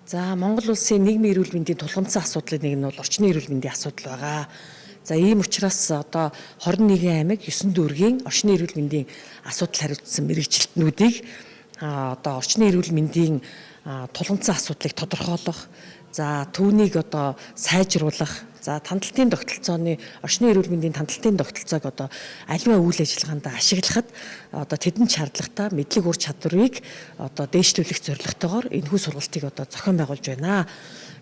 За Монгол улсын нийгмийн эрүүл мэндийн тулгымцсан асуудлын нэг нь бол орчны эрүүл мэндийн асуудал байгаа. За ийм учраас одоо 21 аймаг 9 дүүргийн орчны эрүүл мэндийн асуудал хариуцсан мэрэгчлэтнүүдийг одоо орчны эрүүл мэндийн тулгымцсан асуудлыг тодорхойлох, за түүнийг одоо сайжруулах, за тандалтын тогтолцооны орчны эрүүл мэндийн тандалтын тогтолцоог одоо аливаа үйл ажиллагаанд ашиглахад одоо тэдэнд шаардлагатай мэдлэг ур чадварыг одоо дээшлүүлэх зорилготойгоор энэхүү сургалтыг одоо зохион байгуулж байна.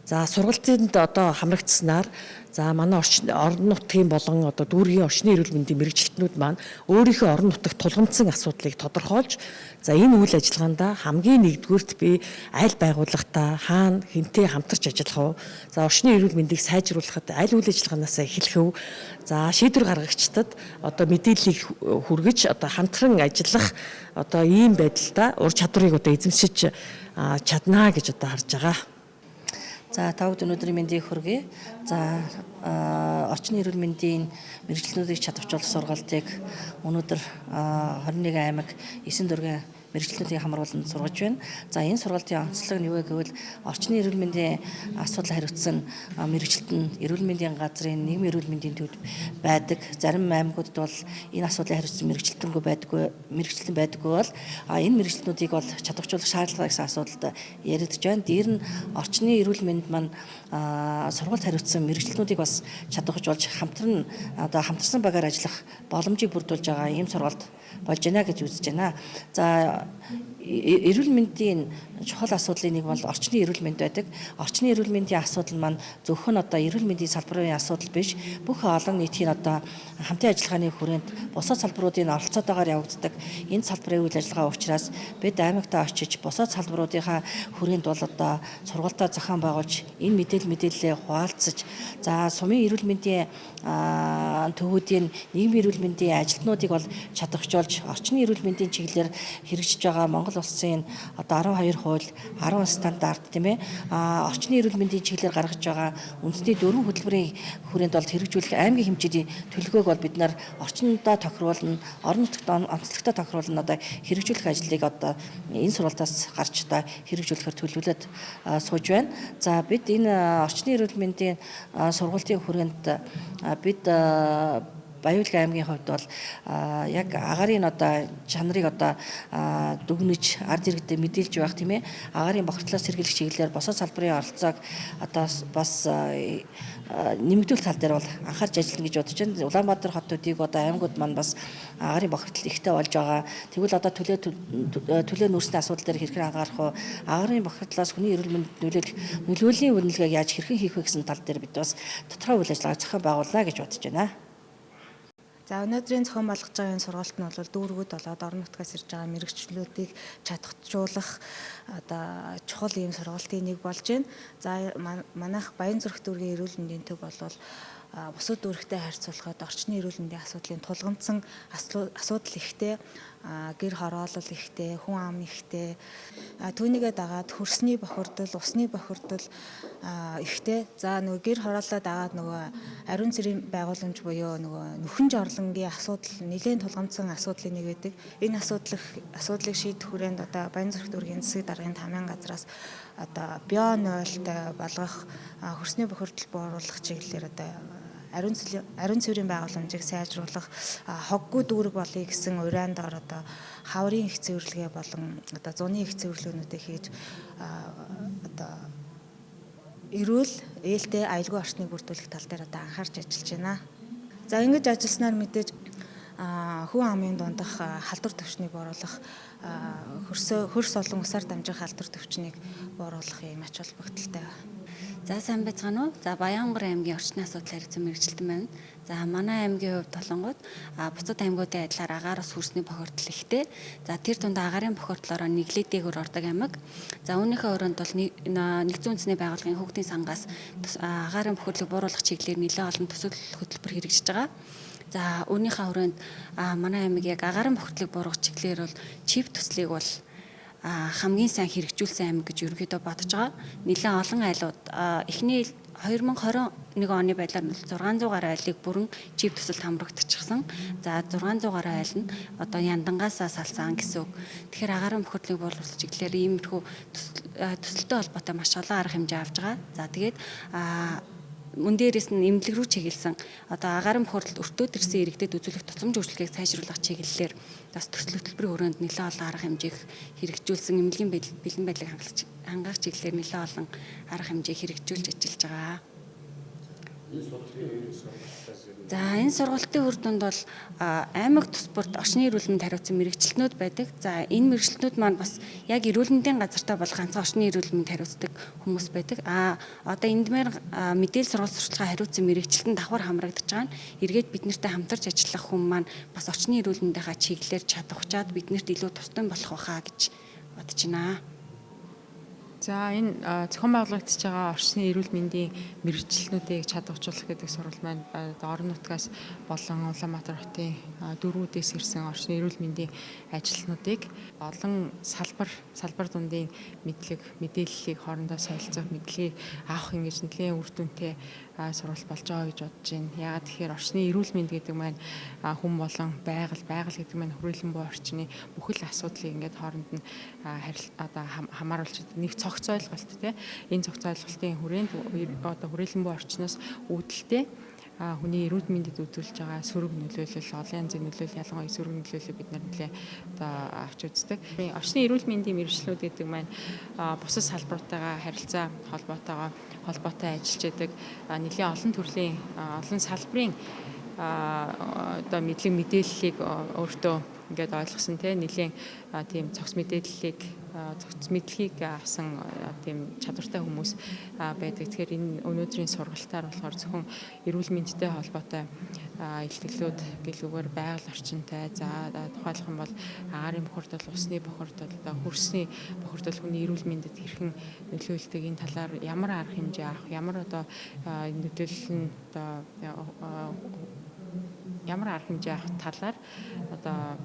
За сургалтанд одоо хамрагдсанаар за манай орон нутгийн болон одоо дүүргийн орчны эрүүл мэндийн мэрэгчлэтнүүд маань өөрийнхөө орон нутагт тулгымдсан асуудлыг тодорхойлж, за энэ үйл ажиллагаанд хамгийн нэгдүгüүрт би аль байгууллагатай хаана хинтээ хамтарч ажиллах вэ? За орчны эрүүл мэндийг сайжруулахад аль үйл ажиллагаанаас эхлэх вэ? За шийдвэр гаргагчдад одоо мэдээллийг хүргэж одоо хамтран ажиллах одоо ийм байдалтай ур чадварыг одоо эзэмшиж чаднаа гэж одоо харж байгаа. За тавд өнөөдрийн мэндийг хүргэе. За орчны эрүүл мэндийн мэрэгчлэнүүдийг чадваржуулах сургалтыг өнөөдөр 21 аймаг 9 дүүргийн мэрэгчлэнүүдийн хамруулан сургаж байна. За энэ сургалтын онцлог нь юу вэ гэвэл орчны эрүүл мэндийн асуудал хариуцсан мэрэгчлэн эрүүл мэндийн газрын нийгмийн эрүүл мэндийн төвд байдаг. Зарим аймагуудад бол энэ асуудлыг хариуцсан мэрэгчлэн байдаггүй бол энэ мэрэгчлэнүүдийг бол чадваржуулах шаардлага гэсэн асуудалд яригдж байна. Дээр нь орчны эрүүл мэнд маань сургалт хариуцсан мэрэгчлэнүүдийг бас чадваржуулж хамтарсан багаар ажиллах боломжийг бүрдүүлж байгаа ийм сургалт болж байна гэж үзэж байна. За эрүүл мэндийн чухал асуудлын нэг бол орчны эрүүл мэнд байдаг. Орчны эрүүл мэндийн асуудал маань зөвхөн одоо эрүүл мэндийн салбарын асуудал биш, бүх олон нийтийн одоо хамтын ажиллагааны хүрээнд бусад салбаруудын оролцоотойгоор явагддаг энэ салбарын үйл ажиллагаа учраас бид аймагтаа очиж бусад салбаруудынхаа хүрээнд бол одоо сургалтаа зохион байгуулж энэ мэдээллээ хуваалцаж, за сумын эрүүл мэндийн төвүүдийн нийгмийн эрүүл мэндийн ажилтнуудыг бол чадваржуулж орчны эрүүл мэндийн чиглэлээр хэрэгжиж байгаа Монгол улсын одоо 12 хууль, 10 стандарт тийм ээ орчны эрүүл мэндийн чиглэлээр гаргаж байгаа үндэсний 4 хөтөлбөрийн хүрээнд бол хэрэгжүүлэх аймгийн хэмжээний төлөвлөгөөг бол бид нар орчиндоо тохируулна, орон нутагт онцлогтой тохируулна одоо хэрэгжүүлэх ажлыг одоо энэ сургалтаас гарч одоо хэрэгжүүлэхээр төлөвлөд сууж байна. За бид энэ орчны эрүүл мэндийн сургалтын хүрээнд бид Баян-Улгийн аймгийн хувьд бол яг агаарын одоо чанарыг одоо дүгнэж ард иргэдэд мэдээлж байх тийм ээ агаарын бохирдлоос сэргийлэх чиглэлээр босод салбарын оролцоог одоо бас нэмэгдүүлэх тал дээр бол анхаарч ажиллана гэж бодож байна. Улаанбаатар хот төдийг одоо аймагуд маань бас агаарын бохирдол ихтэй болж байгаа. Тэгвэл одоо төлөө нүүрсний асуудал дээр хэрхэн анхаарах вэ? Агаарын бохирдлоос хүний эрүүл мэндэд нөлөөллийн үнэлгээг яаж хэрхэн хийх вэ гэсэн тал дээр бид бас тодорхой үйл ажиллагаа зохион байгуулна гэж бодож байна. За өнөөдрийн зохион болгож байгаа энэ сургалт нь бол дүүргүүд болоод орон нутгаас ирж байгаа мэрэгчлүүдийг чадваржуулах одоо чухал ийм сургалтын нэг болж байна. За манайх Баянзүрх дүүргийн эрүүл мэндийн төв бол бусад дүүрэгтэй харьцуулахад орчны эрүүл мэндийн асуудлын тулгамдсан асуудал ихтэй, гэр хороолол ихтэй, хүн ам ихтэй, түүнийгээ дагаад хөрсний бохирдол, усны бохирдол ихтэй. За нөгөө гэр хорооллоо дагаад нөгөө ариун цэрийн байгууламж буюу нөгөө нөхөн жорлонгийн асуудал нэлээд тулгамдсан асуудлын нэг байдаг. Энэ асуудлыг шийдэх хүрээнд одоо Баянзүрх дүүргийн засаг даргын тамийн газраас одоо био-0-т болгох хөрсний бохирдол бууруулах чиглэлээр одоо ариун цэврийн байгууламжийг сайжруулах, хоггүй дүүрэг болъё гэсэн урайнд ор одоо хаврын их цэвэрлэгээ болон одоо зуны их цэвэрлэгүүдийг хийж одоо эрүүл ээлтэй аюулгүй орчныг бүрдүүлэх тал дээр одоо анхаарч ажиллаж байна. За ингэж ажилласнаар мэдээж хүн амын дундах халдвар төвчнийг бууруулах, хөрс олон усаар дамжих халдвар төвчнийг бууруулах юм ач холбогдолтой байна. За сайн байцгаана уу? За Баянгор аймгийн орчны асуудал хариуцсан мэрэгчлэн байна. За манай аймгийн хувьд толонгод бусад аймагуудын адилаар агаараас хөрсний бохирдол ихтэй. За тэр дунд агаарын бохирдлороо нэглээд дээгүүр ордог аймаг. За үүнийхээ өрөөнд бол нэгдсэн үндэсний байгууллагын хүүхдийн сангаас агаарын бохирдлыг бууруулах чиглэлээр нэлээд олон төсөөлөл хөтөлбөр хэрэгжиж байгаа. За үүнийхээ хүрээнд манай аймаг яг агаарын бохирдлыг бууруулах чиглэлээр бол чип төслийг бол хамгийн сайн хэрэгжүүлсэн аймаг гэж ерөнхийдөө бодож байгаа. Нэлээд олон айлууд эхний 2021 оны байдлаар нь 600 гаруй айлыг бүрэн чип төсөлд хамрагдчихсан. За 600 гаруй айл нь одоо яндангаасаа салсан гэсэн үг. Тэгэхээр агаарын бохирдлыг буулгах чиглэлээр иймэрхүү төсөлтөй холбоотой маш олон арга хэмжээ авж байгаа. За тэгээд мөн дээрээс нь эмнэлэг рүү чиглэсэн одоо агаарын бохирдолд өртөөд ирсэн иргэдэд үзүүлэх тусламж үйлчлэгийг сайжруулах чиглэлээр бас төсөл хөтөлбөрийн хүрээнд нэлээд олон арга хэмжээг хэрэгжүүлсэн эмнэлгийн бэлэн байдлыг хангах чиглэлээр нэлээд олон арга хэмжээг хэрэгжүүлж ажиллаж байгаа. За энэ сургалтын үр дүнд бол аймаг тус бүрт орчны эрүүл мэнд хариуцсан мэрэгчлэтнүүд байдаг. За энэ мэрэгчлэтнүүд маань бас яг эрүүл мэндийн газартаа бол ганцхан орчны эрүүл мэнд хариуцдаг хүмүүс байдаг. Одоо эндмээр мэдээлэл сургалт сурталчилгаа хариуцсан мэрэгчлэлтэн давхар хамрагдаж байгаа нь эргээд биднэртэй хамтарч ажиллах хүн маань бас орчны эрүүл мэндийнхаа чиглэлээр чадах учаад биднэрт илүү тусдан болох байхаа гэж бодож байна. За энэ зохион байгуулагдж байгаа орчны эрүүл мэндийн мэрэгчлэлтнүүдийг чадваржуулах гэдэг сурвалж маань орон нутгаас болон Улаанбаатар хотын дөрвүүдээс ирсэн орчны эрүүл мэндийн ажилтнуудыг олон салбар дундын мэдээллийг хоорондоо солилцох мэдлэгийг авах ингэж нэлийн үр дүнтэй сурвалж болж байгаа гэж бодож байна. Яагаад тэгэхээр орчны эрүүл мэнд гэдэг маань хүн болон байгаль гэдэг маань хүрээлэн буй орчны бүхэл асуудлыг ингээд хооронд нь хамааруулж нэг цогц ойлголт тийм энэ цогц ойлголтын хүрээнд одоо хүрээлэн буй орчноос үүдэлтэй хүний эрүүл мэндэд үзүүлж байгаа сөрөг нөлөөлөл, олон янзын нөлөөлөл, ялангуяа сөрөг нөлөөлөл бид нар нэлээ одоо авч үздэг. Орчны эрүүл мэндийн мэргэжлүүд гэдэг маань бусад салбартайгаа харилцаа холбоотой ажиллаж байдаг нэлээ олон төрлийн олон салбарын одоо мэдээллийг өөртөө ингээд ойлгосон нэлээ тийм цогц мэдлэгийг авсан тийм чадвартай хүмүүс байдаг. Тэгэхээр энэ өнөөдрийн сургалтаар болохоор зөвхөн эрүүл мэндтэй холбоотой илтгэлүүд гэлүүгээр байгаль орчинтай тухайлах юм бол агаарын бохирдол, усны бохирдол, хөрсний бохирдол хүний эрүүл мэндэд хэрхэн нөлөөлдөг энэ талаар ямар арга хэмжээ авах, ямар одоо нөлөөлөл нь одоо ямар арга хэмжээ авах талаар одоо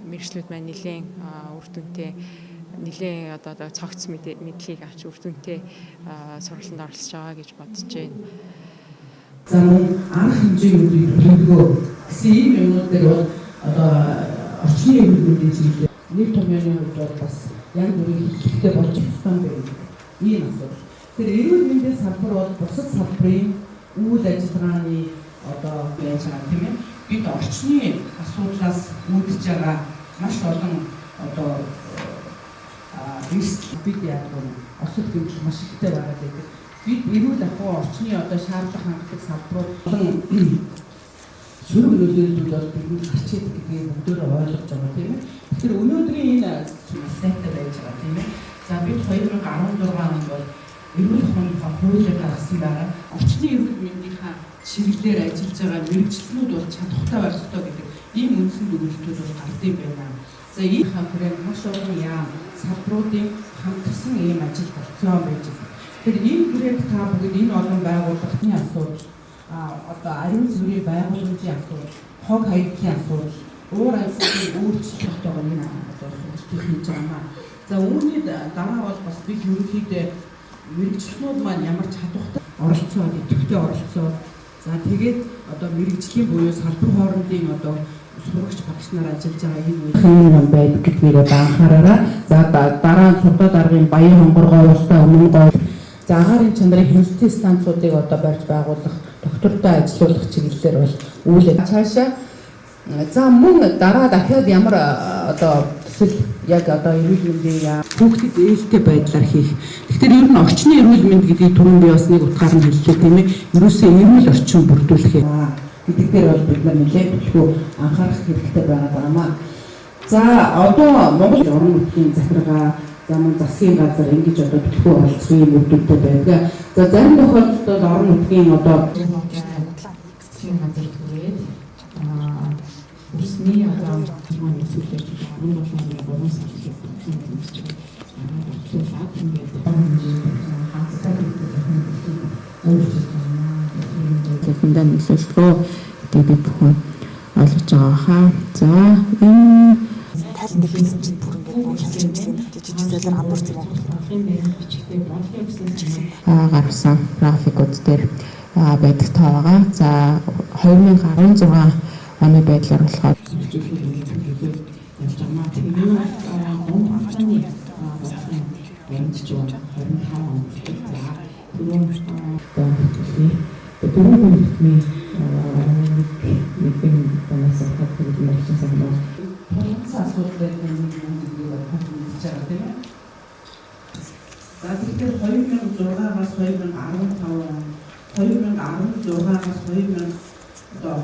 мэргэжлүүд маань нэлээд үр дүнтэй нэлээд одоо цогц мэдлийг авч үр дүнтэй сургалтанд оролцож байгаа гэж бодож байна. За арга хэмжээнүүдийг төлөвлөгөө гэсэн ийм юмнуудыг бол одоо орчны эрүүл мэндийн чиглэлээр нэг томьёоны хувьд бол бас яг бүрийн хэрэгтэй болж ирсэн байна. Ийм асуудал. Тэр эрүүл мэндийн салбар бол бусад салбарын үйл ажиллагааны одоо байж байгаа тийм ээ. Бид орчны асуудлаас үүдэж байгаа маш олон одоо бид яг осол гэмтэл маш ихтэй байгаа гэдэг. Бид эрүүл ахуй орчны одоо шаардлага хангадаг салбарууд сөрөг нөлөөллүүд бол бидэнд гарч ирдэг гэдгийг бүгдөө ойлгож байгаа тийм ээ. Тэгэхээр өнөөдрийн энэ сайтай байж байгаа тийм ээ. За бид 2016 онд бол эрүүл ахуйнхаа хуулийг гаргасан байгаа. Орчны эрүүл мэндийнхаа чиглэлээр ажиллаж байгаа мэрэгчлэнүүд бол чадвартай байх ёстой гэдэг ийм үндсэн дүгнэлтүүд бол гардыг байна. За энэ хамтран маш олон яам салбаруудын хамтсан ийм ажил болцоо байж байна. Тэгэхээр энэ хүрээнд та бүгд энэ олон байгууллагын асуудал одоо ариун зүрийн байгууламжийн асуудал, хог хаягдлын асуудал, уур амьсгалын өөрчлөлт байгаа энэ асуудлыг хийж байгаа. За үүний дараа бол бас бид ерөнхийдөө мэрэгчлэнүүд маань ямар чадвартай оролцоо, идэвхтэй оролцоо. За тэгээд одоо мэрэгжлийн буюу салбар хоорондын одоо сурагч багш нар ажиллаж байгаа энэ үеийн байдаг гэдгийг анхаараарай. За дараа нь Сурдаа даргын Баян хонгоргой улстай өмнө гол за агаарын чанарын хяналтын станцуудыг одоо барьж байгуулах, доктортой ажиллуулах чиглэлээр бол үйл цаашаа за мөн дараа дахиад ямар одоо төсөл яг одоо эрүүл мэндийн хүүхдэд ээлтэй байдлаар хийх. Тэгэхээр ер нь орчны эрүүл мэнд гэдгийг түрүүн би бас нэг утгаар нь хэллээ тийм ээ. Ерөөсөө эрүүл орчин бүрдүүлэх гэдэг дээр бол бид нар нэлээд төлөв анхаарах хэрэгтэй байгаа. За одоо Монгол орон нутгийн захиргаа замын засгийн газар ингэж одоо төлөв оролцох юм үүдтэй байдаг. За зарим тохиолдолд орон нутгийн одоо засгийн газар түрээд усны одоо юм зүйлүүд энэ болон Тэхэндээ нөлөөлтгөө гэдэг би бүхэн ойлгож байгаа хаа. За энэ тайлбар бичсэн чинь бүр ингээд нэг хэмжээний жижиг зайлаар хамбар зам уу? Гаргасан графикууд дээр байдаг тоо байгаа. За 2016 оны байдлаар болохоор За тэгэхээр 2006-аас 2016 он 2016-аас 2000 одоо